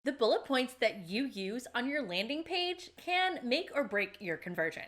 The bullet points that you use on your landing page can make or break your conversion,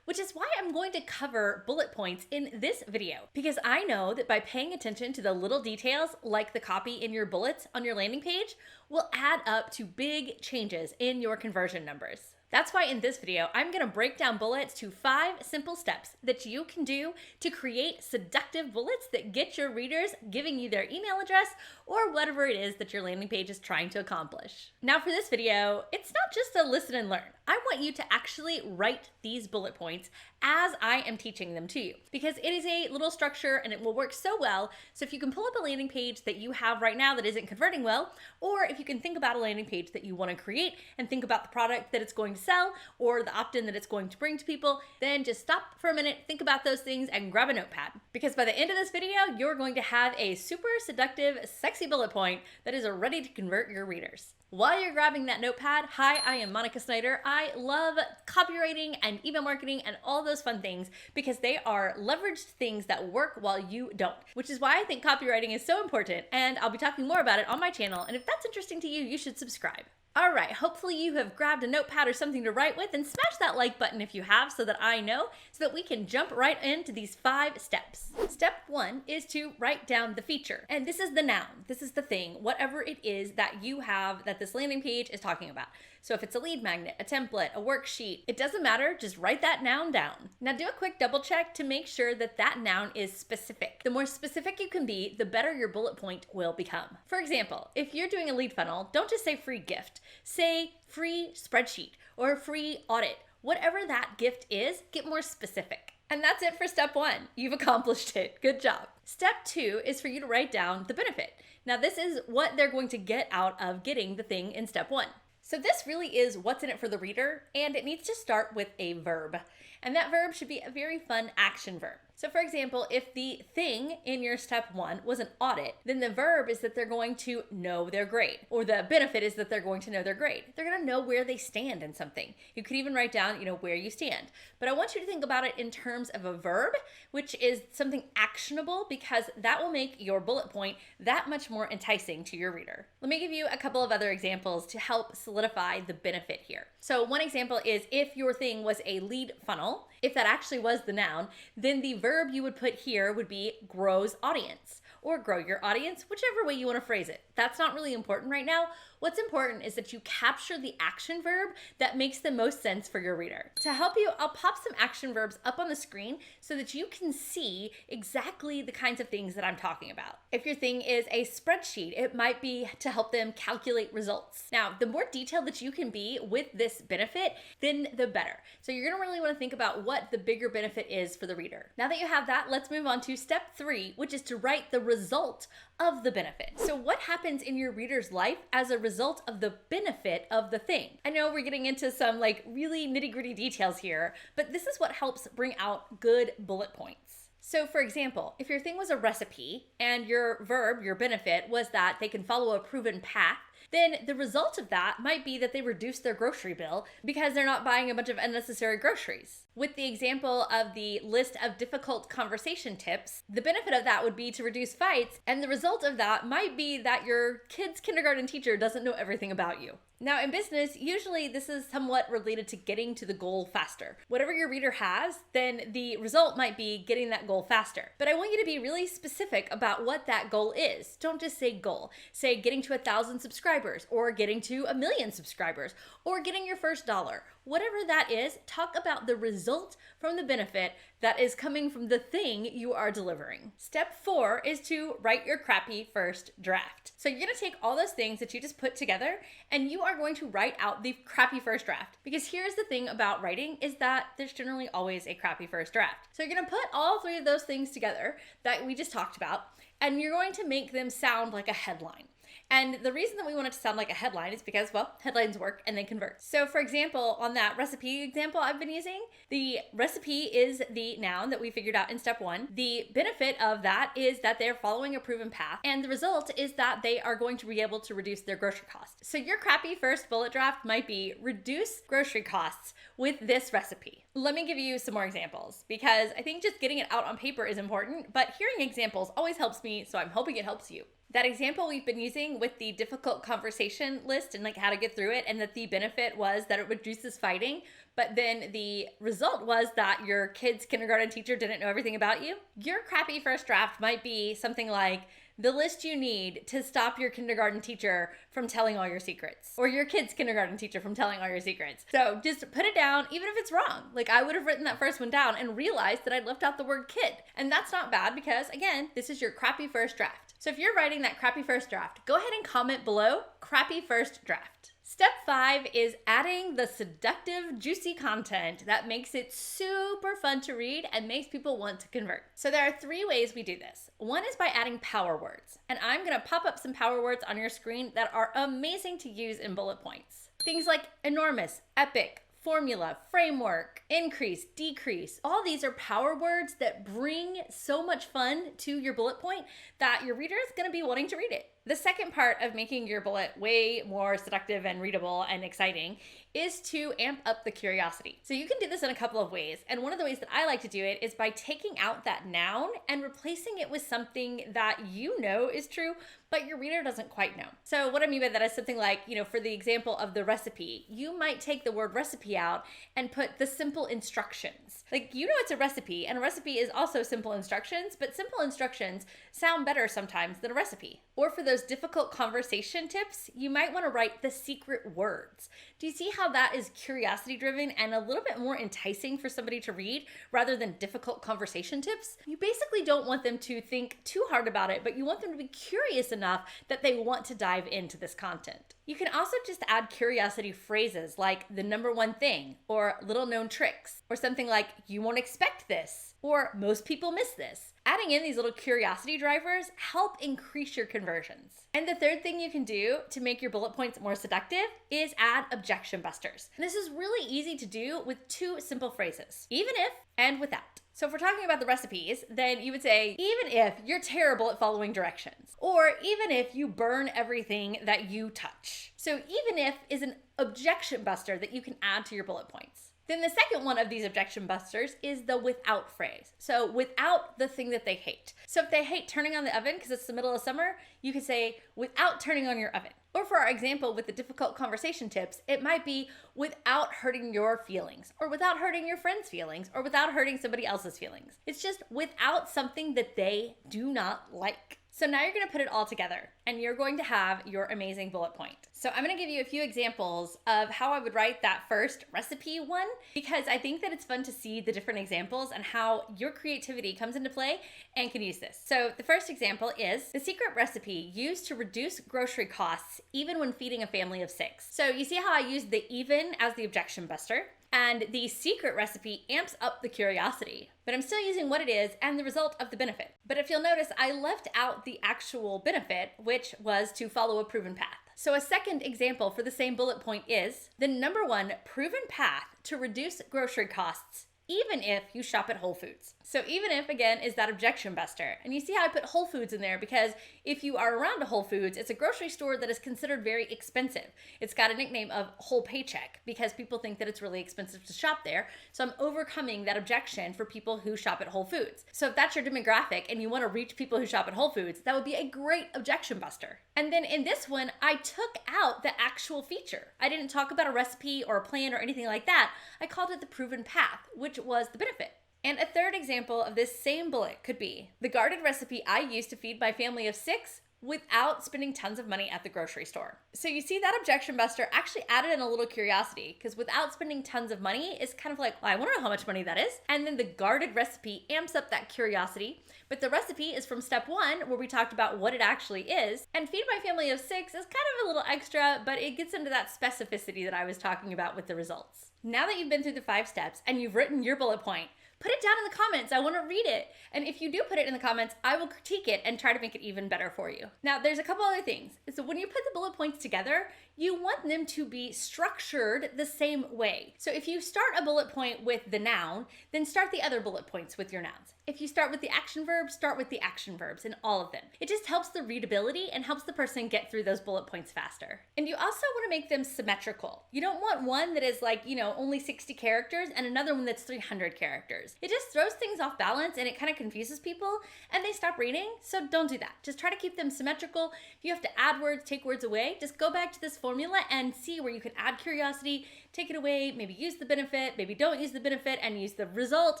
which is why I'm going to cover bullet points in this video, because I know that by paying attention to the little details like the copy in your bullets on your landing page will add up to big changes in your conversion numbers. That's why in this video, I'm gonna break down bullets to 5 simple steps that you can do to create seductive bullets that get your readers giving you their email address or whatever it is that your landing page is trying to accomplish. Now for this video, it's not just a listen and learn. I want you to actually write these bullet points as I am teaching them to you, because it is a little structure and it will work so well. So if you can pull up a landing page that you have right now that isn't converting well, or if you can think about a landing page that you want to create and think about the product that it's going to sell or the opt-in that it's going to bring to people, then just stop for a minute, think about those things, and grab a notepad. Because by the end of this video, you're going to have a super seductive, sexy bullet point that is ready to convert your readers. While you're grabbing that notepad, hi, I am Monica Snyder. I love copywriting and email marketing and all those fun things because they are leveraged things that work while you don't, which is why I think copywriting is so important, and I'll be talking more about it on my channel, and if that's interesting to you, you should subscribe. All right, hopefully you have grabbed a notepad or something to write with, and smash that like button if you have so that I know, so that we can jump right into these 5 steps. Step 1 is to write down the feature. And this is the noun, this is the thing, whatever it is that you have that this landing page is talking about. So if it's a lead magnet, a template, a worksheet, it doesn't matter, just write that noun down. Now do a quick double check to make sure that that noun is specific. The more specific you can be, the better your bullet point will become. For example, if you're doing a lead funnel, don't just say free gift, say free spreadsheet or free audit. Whatever that gift is, get more specific. And that's it for step 1. You've accomplished it. Good job. Step 2 is for you to write down the benefit. Now this is what they're going to get out of getting the thing in step 1. So this really is what's in it for the reader, and it needs to start with a verb. And that verb should be a very fun action verb. So for example, if the thing in your step 1 was an audit, then the verb is that they're going to know their grade, or the benefit is that they're going to know their grade. They're going to know where they stand in something. You could even write down, where you stand. But I want you to think about it in terms of a verb, which is something actionable, because that will make your bullet point that much more enticing to your reader. Let me give you a couple of other examples to help solidify the benefit here. So one example is if your thing was a lead funnel, if that actually was the noun, then the verb you would put here would be grows audience, or grow your audience, whichever way you want to phrase it. That's not really important right now. What's important is that you capture the action verb that makes the most sense for your reader. To help you, I'll pop some action verbs up on the screen so that you can see exactly the kinds of things that I'm talking about. If your thing is a spreadsheet, it might be to help them calculate results. Now, the more detailed that you can be with this benefit, then the better. So you're gonna really wanna think about what the bigger benefit is for the reader. Now that you have that, let's move on to step 3, which is to write the result of the benefit. So what happens in your reader's life as a result of the benefit of the thing? I know we're getting into some really nitty-gritty details here, but this is what helps bring out good bullet points. So for example, if your thing was a recipe and your verb, your benefit, was that they can follow a proven path, then the result of that might be that they reduce their grocery bill because they're not buying a bunch of unnecessary groceries. With the example of the list of difficult conversation tips, the benefit of that would be to reduce fights, and the result of that might be that your kid's kindergarten teacher doesn't know everything about you. Now in business, usually this is somewhat related to getting to the goal faster. Whatever your reader has, then the result might be getting that goal faster. But I want you to be really specific about what that goal is. Don't just say goal. Say getting to 1,000 subscribers, or getting to 1,000,000 subscribers, or getting your first dollar. Whatever that is, talk about the result from the benefit that is coming from the thing you are delivering. Step 4 is to write your crappy first draft. So you're gonna take all those things that you just put together, and you are going to write out the crappy first draft. Because here's the thing about writing, is that there's generally always a crappy first draft. So you're gonna put all 3 of those things together that we just talked about, and you're going to make them sound like a headline. And the reason that we want it to sound like a headline is because, well, headlines work and they convert. So for example, on that recipe example I've been using, the recipe is the noun that we figured out in step 1. The benefit of that is that they're following a proven path, and the result is that they are going to be able to reduce their grocery costs. So your crappy first bullet draft might be reduce grocery costs with this recipe. Let me give you some more examples, because I think just getting it out on paper is important, but hearing examples always helps me, so I'm hoping it helps you. That example we've been using with the difficult conversation list and like how to get through it, and that the benefit was that it reduces fighting, but then the result was that your kid's kindergarten teacher didn't know everything about you. Your crappy first draft might be something like the list you need to stop your kindergarten teacher from telling all your secrets, or your kid's kindergarten teacher from telling all your secrets. So just put it down, even if it's wrong. Like, I would have written that first one down and realized that I'd left out the word kid. And that's not bad because, again, this is your crappy first draft. So if you're writing that crappy first draft, go ahead and comment below, crappy first draft. Step 5 is adding the seductive, juicy content that makes it super fun to read and makes people want to convert. So there are 3 ways we do this. One is by adding power words, and I'm gonna pop up some power words on your screen that are amazing to use in bullet points. Things like enormous, epic, formula, framework, increase, decrease. All these are power words that bring so much fun to your bullet point that your reader is gonna be wanting to read it. The second part of making your bullet way more seductive and readable and exciting is to amp up the curiosity. So you can do this in a couple of ways. And one of the ways that I like to do it is by taking out that noun and replacing it with something that you know is true, but your reader doesn't quite know. So what I mean by that is something like, for the example of the recipe, you might take the word recipe out and put the simple instructions. Like, it's a recipe, and a recipe is also simple instructions, but simple instructions sound better sometimes than a recipe. Or for those difficult conversation tips, you might want to write the secret words. Do you see how that is curiosity driven and a little bit more enticing for somebody to read rather than difficult conversation tips? You basically don't want them to think too hard about it, but you want them to be curious enough that they want to dive into this content. You can also just add curiosity phrases like the number one thing, or little known tricks, or something like you won't expect this, or most people miss this. Adding in these little curiosity drivers help increase your conversions. And the third thing you can do to make your bullet points more seductive is add objection busters. And this is really easy to do with 2 simple phrases, even if and without. So if we're talking about the recipes, then you would say, even if you're terrible at following directions, or even if you burn everything that you touch. So even if is an objection buster that you can add to your bullet points. Then the second one of these objection busters is the without phrase. So without the thing that they hate. So if they hate turning on the oven because it's the middle of summer, you could say without turning on your oven. Or for our example with the difficult conversation tips, it might be without hurting your feelings, or without hurting your friend's feelings, or without hurting somebody else's feelings. It's just without something that they do not like. So now you're gonna put it all together and you're going to have your amazing bullet point. So I'm gonna give you a few examples of how I would write that first recipe one, because I think that it's fun to see the different examples and how your creativity comes into play and can use this. So the first example is the secret recipe used to reduce grocery costs even when feeding a family of 6. So you see how I used the even as the objection buster? And the secret recipe amps up the curiosity, but I'm still using what it is and the result of the benefit. But if you'll notice, I left out the actual benefit, which was to follow a proven path. So a second example for the same bullet point is the number 1 proven path to reduce grocery costs, even if you shop at Whole Foods. So even if, again, is that objection buster. And you see how I put Whole Foods in there because if you are around a Whole Foods, it's a grocery store that is considered very expensive. It's got a nickname of Whole Paycheck because people think that it's really expensive to shop there. So I'm overcoming that objection for people who shop at Whole Foods. So if that's your demographic and you want to reach people who shop at Whole Foods, that would be a great objection buster. And then in this one, I took out the actual feature. I didn't talk about a recipe or a plan or anything like that. I called it the proven path, which was the benefit. And a third example of this same bullet could be the guarded recipe I used to feed my family of 6 without spending tons of money at the grocery store. So you see that objection buster actually added in a little curiosity, because without spending tons of money is kind of like, well, I wonder how much money that is. And then the guarded recipe amps up that curiosity, but the recipe is from step 1 where we talked about what it actually is. And feed my family of 6 is kind of a little extra, but it gets into that specificity that I was talking about with the results. Now that you've been through the 5 steps and you've written your bullet point, put it down in the comments. I want to read it. And if you do put it in the comments, I will critique it and try to make it even better for you. Now, there's a couple other things. So when you put the bullet points together, you want them to be structured the same way. So if you start a bullet point with the noun, then start the other bullet points with your nouns. If you start with the action verbs, start with the action verbs in all of them. It just helps the readability and helps the person get through those bullet points faster. And you also want to make them symmetrical. You don't want one that is like, only 60 characters and another one that's 300 characters. It just throws things off balance and it kind of confuses people and they stop reading, so don't do that. Just try to keep them symmetrical. If you have to add words, take words away, just go back to this formula and see where you can add curiosity, take it away, maybe use the benefit, maybe don't use the benefit and use the result.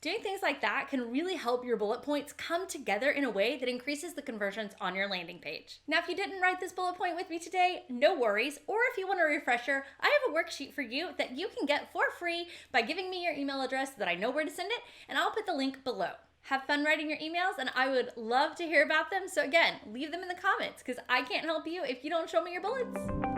Doing things like that can really help your bullet points come together in a way that increases the conversions on your landing page. Now, if you didn't write this bullet point with me today, no worries. Or if you want a refresher, I have a worksheet for you that you can get for free by giving me your email address so that I know where to send it, and I'll put the link below. Have fun writing your emails, and I would love to hear about them. So again, leave them in the comments because I can't help you if you don't show me your bullets.